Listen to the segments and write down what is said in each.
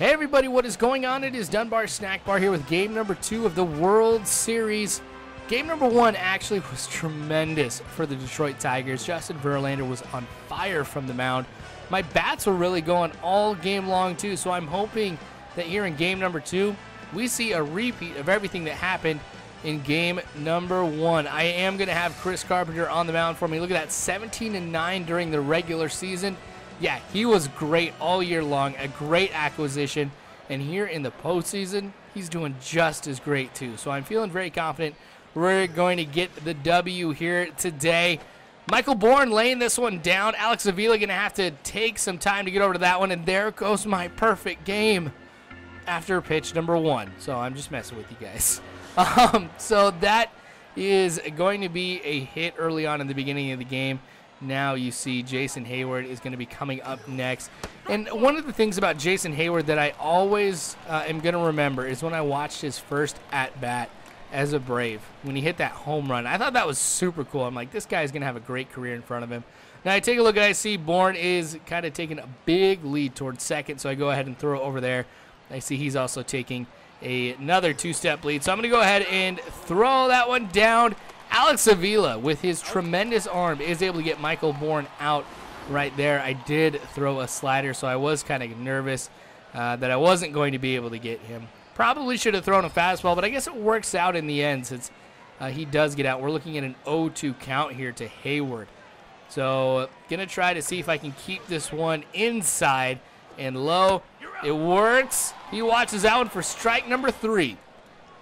Hey everybody, what is going on? It is Dunbar Snackbar here with game number 2 of the World Series. Game number 1 actually was tremendous for the Detroit Tigers. Justin Verlander was on fire from the mound. My bats were really going all game long too, so I'm hoping that here in game number 2, we see a repeat of everything that happened in game number 1. I am going to have Chris Carpenter on the mound for me. Look at that, 17-9 during the regular season. Yeah, he was great all year long, a great acquisition, and here in the postseason, he's doing just as great too. So I'm feeling very confident we're going to get the W here today. Michael Bourne laying this one down. Alex Avila going to have to take some time to get over to that one, and there goes my perfect game after pitch number 1. So I'm just messing with you guys. So that is going to be a hit early on in the beginning of the game. Now you see Jason Hayward is going to be coming up next. And one of the things about Jason Hayward that I always am going to remember is when I watched his first at-bat as a Brave, when he hit that home run. I thought that was super cool. I'm like, this guy's going to have a great career in front of him. Now I take a look and I see Bourne is kind of taking a big lead towards second, so I go ahead and throw it over there. I see he's also taking another two-step lead, so I'm going to go ahead and throw that one down. Alex Avila, with his tremendous arm, is able to get Michael Bourne out right there. I did throw a slider, so I was kind of nervous that I wasn't going to be able to get him. Probably should have thrown a fastball, but I guess it works out in the end since he does get out. We're looking at an 0-2 count here to Hayward. So going to try to see if I can keep this one inside and low. It works. He watches that one for strike number 3.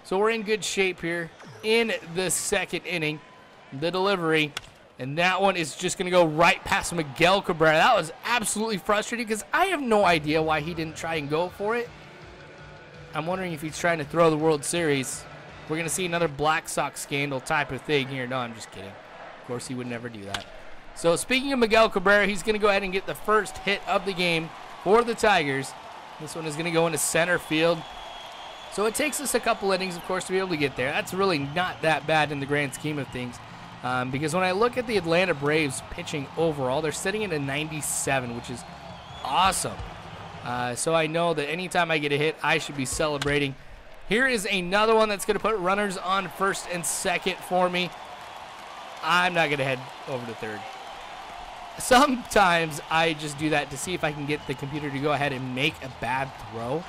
So we're in good shape here in the second inning. The delivery, and that one is just going to go right past Miguel Cabrera. That was absolutely frustrating because I have no idea why he didn't try and go for it. I'm wondering if he's trying to throw the World Series. We're going to see another Black Sox scandal type of thing here. No, I'm just kidding. Of course, he would never do that. So speaking of Miguel Cabrera, he's going to go ahead and get the first hit of the game for the Tigers. This one is going to go into center field. So it takes us a couple innings, of course, to be able to get there. That's really not that bad in the grand scheme of things. Because when I look at the Atlanta Braves pitching overall, they're sitting at a 97, which is awesome. So I know that anytime I get a hit, I should be celebrating. Here is another one that's going to put runners on first and second for me. I'm not going to head over to third. Sometimes I just do that to see if I can get the computer to go ahead and make a bad throw.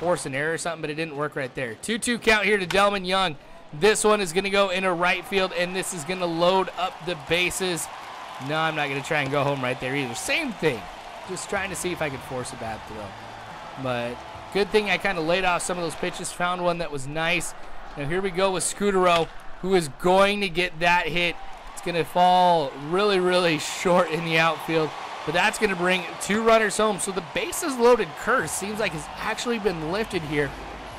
Force an error or something, but it didn't work right there. 2-2 count here to Delman Young. This one is going to go into right field, and this is going to load up the bases. No, I'm not going to try and go home right there either. Same thing. Just trying to see if I could force a bad throw. But good thing I kind of laid off some of those pitches, found one that was nice. Now here we go with Scudero, who is going to get that hit. It's going to fall really, really short in the outfield. But that's going to bring 2 runners home. So the bases loaded curse seems like it's actually been lifted here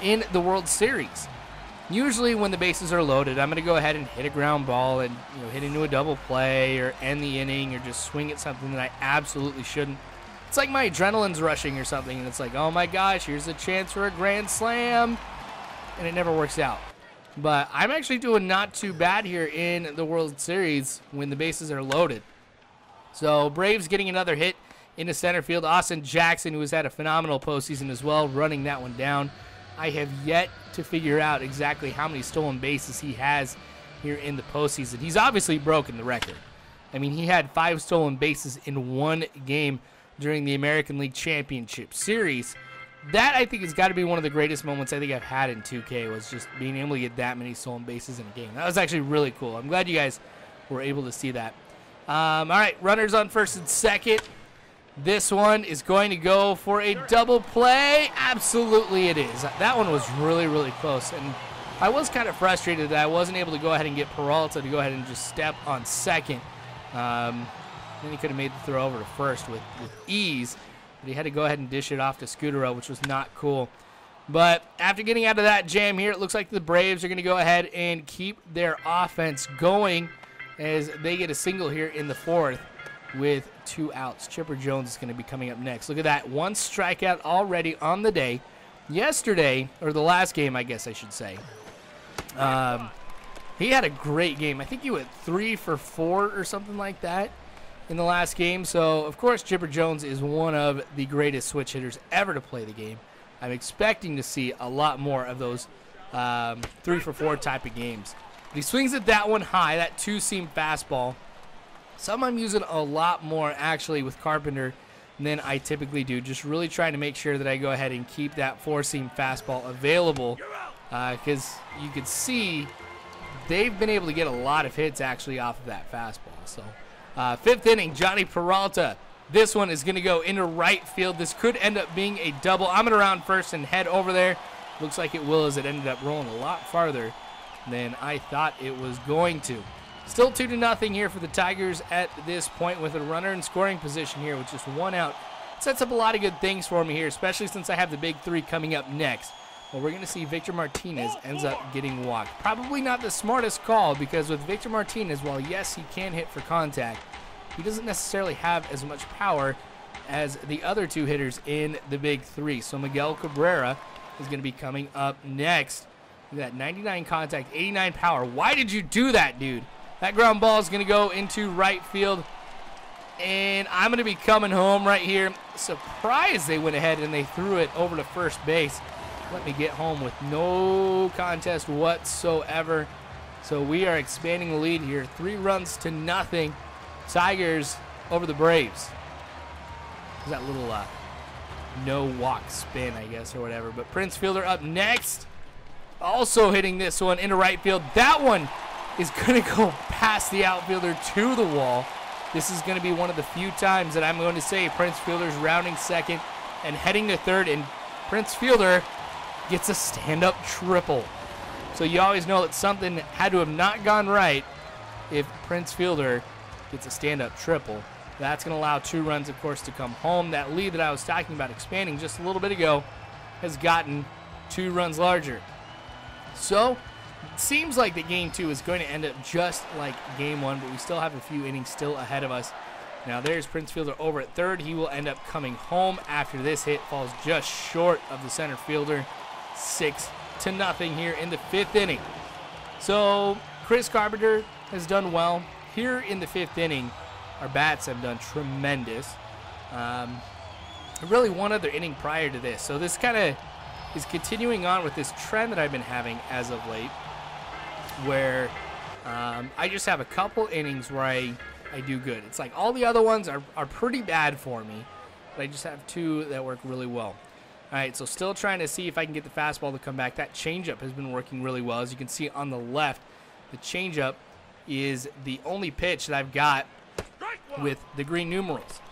in the World Series. Usually when the bases are loaded, I'm going to go ahead and hit a ground ball and hit into a double play or end the inning or just swing at something that I absolutely shouldn't. It's like my adrenaline's rushing or something, and it's like, oh my gosh, here's a chance for a grand slam, and it never works out. But I'm actually doing not too bad here in the World Series when the bases are loaded. So Braves getting another hit into center field. Austin Jackson, who has had a phenomenal postseason as well, running that one down. I have yet to figure out exactly how many stolen bases he has here in the postseason. He's obviously broken the record. I mean, he had 5 stolen bases in one game during the American League Championship Series. That, I think, has got to be one of the greatest moments I think I've had in 2K, was just being able to get that many stolen bases in a game. That was actually really cool. I'm glad you guys were able to see that. All right, runners on first and second. This one is going to go for a double play. Absolutely it is. That one was really, really close. And I was kind of frustrated that I wasn't able to go ahead and get Peralta to go ahead and just step on second. Then he could have made the throw over to first with ease. But he had to go ahead and dish it off to Scudero, which was not cool. But after getting out of that jam here, it looks like the Braves are going to go ahead and keep their offense going as they get a single here in the 4th with 2 outs. Chipper Jones is going to be coming up next. Look at that. 1 strikeout already on the day. Yesterday, or the last game, I guess I should say, he had a great game. I think he went 3 for 4 or something like that. in the last game. So, of course, Chipper Jones is one of the greatest switch hitters ever to play the game. I'm expecting to see a lot more of those 3-for-4 type of games. But he swings at that one high, that two-seam fastball. Some I'm using a lot more, actually, with Carpenter than I typically do. Just really trying to make sure that I go ahead and keep that four-seam fastball available. Because you can see they've been able to get a lot of hits, actually, off of that fastball. So, fifth inning, Johnny Peralta. This one is going to go into right field. This could end up being a double. I'm going to round first and head over there. Looks like it will, as it ended up rolling a lot farther than I thought it was going to. Still 2-0 here for the Tigers at this point with a runner in scoring position here with just one out. Sets up a lot of good things for me here, especially since I have the big three coming up next. Well, we're going to see Victor Martinez ends up getting walked. Probably not the smartest call, because with Victor Martinez, while yes, he can hit for contact, he doesn't necessarily have as much power as the other two hitters in the big three. So Miguel Cabrera is going to be coming up next. Look at that, 99 contact, 89 power. Why did you do that, dude? That ground ball is going to go into right field, and I'm going to be coming home right here. Surprised they went ahead and they threw it over to first base. Let me get home with no contest whatsoever. So we are expanding the lead here, 3-0. Tigers over the Braves. There's that little no walk spin, I guess, or whatever. But Prince Fielder up next. Also hitting this one into right field. That one is going to go past the outfielder to the wall. This is going to be one of the few times that I'm going to say Prince Fielder's rounding second and heading to third, and Prince Fielder gets a stand-up triple. So you always know that something had to have not gone right if Prince Fielder gets a stand-up triple. That's going to allow 2 runs, of course, to come home. That lead that I was talking about expanding just a little bit ago has gotten 2 runs larger. So it seems like the game 2 is going to end up just like game 1, but we still have a few innings still ahead of us. Now there's Prince Fielder over at third. He will end up coming home after this hit falls just short of the center fielder. 6-0 here in the 5th inning. So Chris Carpenter has done well. Here in the 5th inning, our bats have done tremendous. Really one other inning prior to this. So this kind of is continuing on with this trend that I've been having as of late, where I just have a couple innings where I do good. It's like all the other ones are pretty bad for me, but I just have 2 that work really well. All right, so still trying to see if I can get the fastball to come back. That changeup has been working really well. As you can see on the left, the changeup is the only pitch that I've got with the green numerals,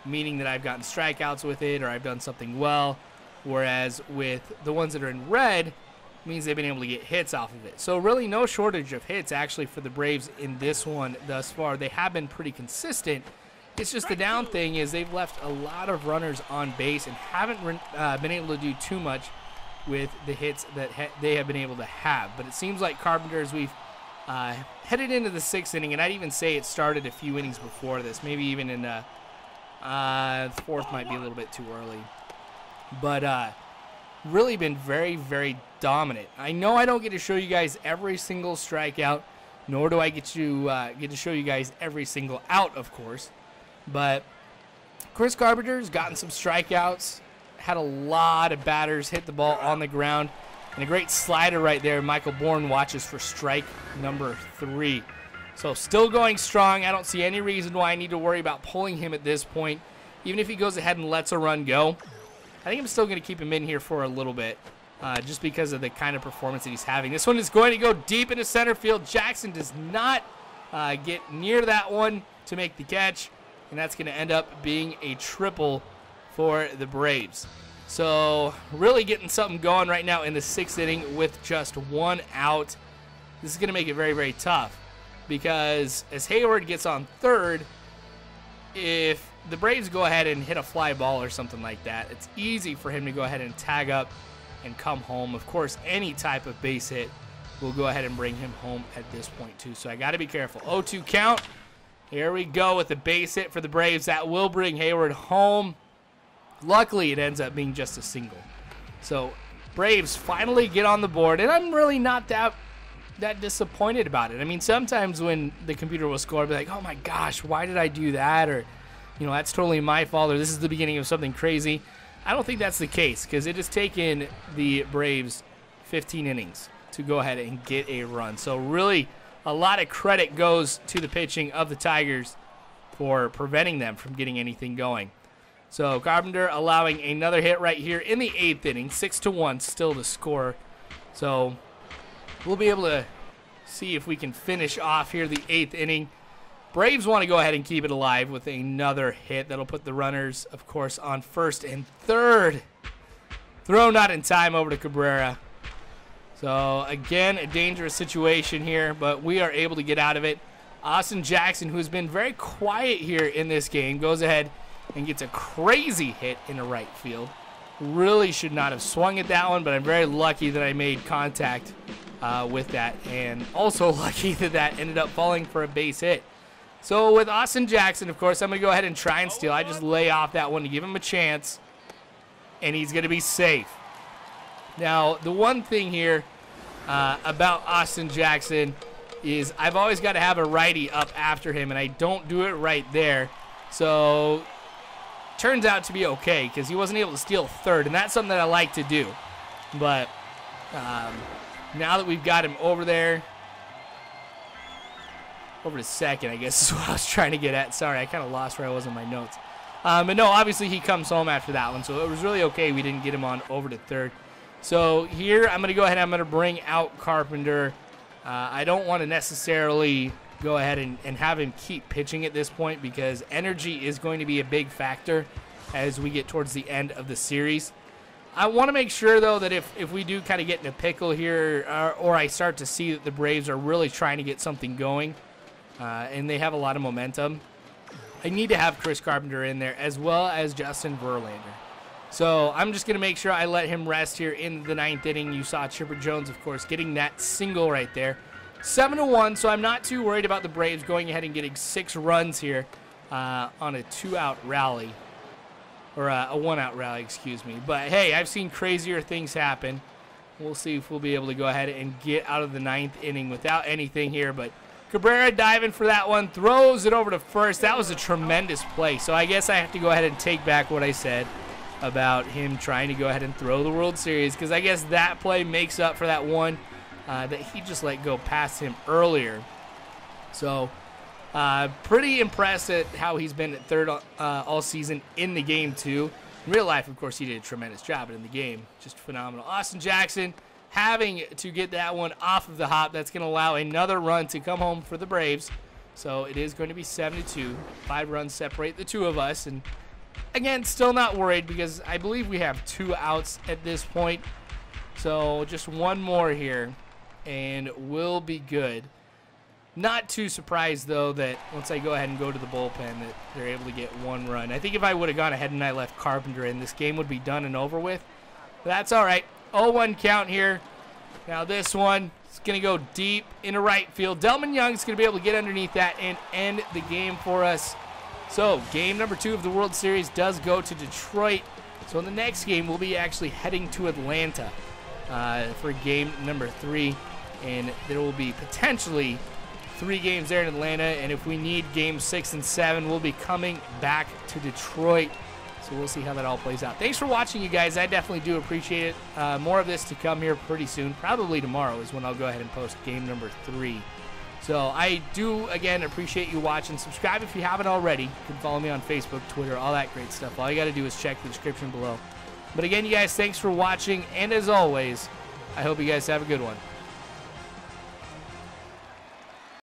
meaning that I've gotten strikeouts with it or I've done something well, whereas with the ones that are in red, it means they've been able to get hits off of it. So really no shortage of hits actually for the Braves in this one thus far. They have been pretty consistent. It's just the down thing is they've left a lot of runners on base and haven't been able to do too much with the hits that they have been able to have. But it seems like Carpenter, as we've headed into the 6th inning, and I'd even say it started a few innings before this, maybe even in the 4th might be a little bit too early. But really been very, very dominant. I know I don't get to show you guys every single strikeout, nor do I get to show you guys every single out, of course. But Chris Carpenter's gotten some strikeouts, had a lot of batters hit the ball on the ground, and a great slider right there. Michael Bourne watches for strike number 3. So still going strong. I don't see any reason why I need to worry about pulling him at this point. Even if he goes ahead and lets a run go, I think I'm still going to keep him in here for a little bit, just because of the kind of performance that he's having. This one is going to go deep into center field. Jackson does not get near that one to make the catch, and that's going to end up being a triple for the Braves. So really getting something going right now in the 6th inning with just 1 out. This is going to make it very, very tough, because as Hayward gets on third, if the Braves go ahead and hit a fly ball or something like that, it's easy for him to go ahead and tag up and come home. Of course, any type of base hit will go ahead and bring him home at this point too. So I got to be careful. 0-2 count. Here we go with the base hit for the Braves. That will bring Hayward home. Luckily, it ends up being just a single. So Braves finally get on the board, and I'm really not that that disappointed about it. I mean, sometimes when the computer will score, I'll be like, oh my gosh, why did I do that? Or, you know, that's totally my fault, or this is the beginning of something crazy. I don't think that's the case, because it has taken the Braves 15 innings to go ahead and get a run. So really, a lot of credit goes to the pitching of the Tigers for preventing them from getting anything going. So Carpenter allowing another hit right here in the 8th inning. 6-1 still the score. So we'll be able to see if we can finish off here the 8th inning. Braves want to go ahead and keep it alive with another hit. That'll put the runners, of course, on 1st and 3rd. Throw not in time over to Cabrera. So, again, a dangerous situation here, but we are able to get out of it. Austin Jackson, who has been very quiet here in this game, goes ahead and gets a crazy hit in the right field. Really should not have swung at that one, but I'm very lucky that I made contact with that, and also lucky that that ended up falling for a base hit. So with Austin Jackson, of course, I'm going to go ahead and try and steal. I just lay off that one to give him a chance, and he's going to be safe. Now, the one thing here about Austin Jackson is I've always got to have a righty up after him, and I don't do it right there. So turns out to be okay because he wasn't able to steal 3rd, and that's something that I like to do. But now that we've got him over there, over to 2nd, I guess is what I was trying to get at. Sorry, I kind of lost where I was in my notes. But no, obviously he comes home after that one, so it was really okay we didn't get him on over to 3rd. So here I'm going to go ahead and I'm going to bring out Carpenter. I don't want to necessarily go ahead and have him keep pitching at this point because energy is going to be a big factor as we get towards the end of the series. I want to make sure, though, that if we do kind of get in a pickle here or I start to see that the Braves are really trying to get something going and they have a lot of momentum, I need to have Chris Carpenter in there as well as Justin Verlander. So I'm just going to make sure I let him rest here in the 9th inning. You saw Chipper Jones, of course, getting that single right there. 7-1, so I'm not too worried about the Braves going ahead and getting 6 runs here on a 2-out rally. Or a 1-out rally, excuse me. But, hey, I've seen crazier things happen. We'll see if we'll be able to go ahead and get out of the 9th inning without anything here. But Cabrera diving for that one, throws it over to 1st. That was a tremendous play. So I guess I have to go ahead and take back what I said about him trying to go ahead and throw the World Series, because I guess that play makes up for that one that he just let go past him earlier. So pretty impressed at how he's been at 3rd all season in the game too. In real life, of course, he did a tremendous job, but in the game, just phenomenal. Austin Jackson having to get that one off of the hop. That's going to allow another run to come home for the Braves. So it is going to be 7-2. 5 runs separate the two of us, and again, still not worried because I believe we have 2 outs at this point. So just one more here, and we'll be good. Not too surprised, though, that once I go ahead and go to the bullpen that they're able to get 1 run. I think if I would have gone ahead and I left Carpenter in, this game would be done and over with. But that's all right. 0-1 count here. Now this one is going to go deep into right field. Delman Young's going to be able to get underneath that and end the game for us. So, game number 2 of the World Series does go to Detroit. So, in the next game, we'll be actually heading to Atlanta for game number 3. And there will be potentially 3 games there in Atlanta. And if we need games 6 and 7, we'll be coming back to Detroit. So, we'll see how that all plays out. Thanks for watching, you guys. I definitely do appreciate it. More of this to come here pretty soon. Probably tomorrow is when I'll go ahead and post game number 3. So I do, again, appreciate you watching. Subscribe if you haven't already. You can follow me on Facebook, Twitter, all that great stuff. All you got to do is check the description below. But again, you guys, thanks for watching. And as always, I hope you guys have a good one.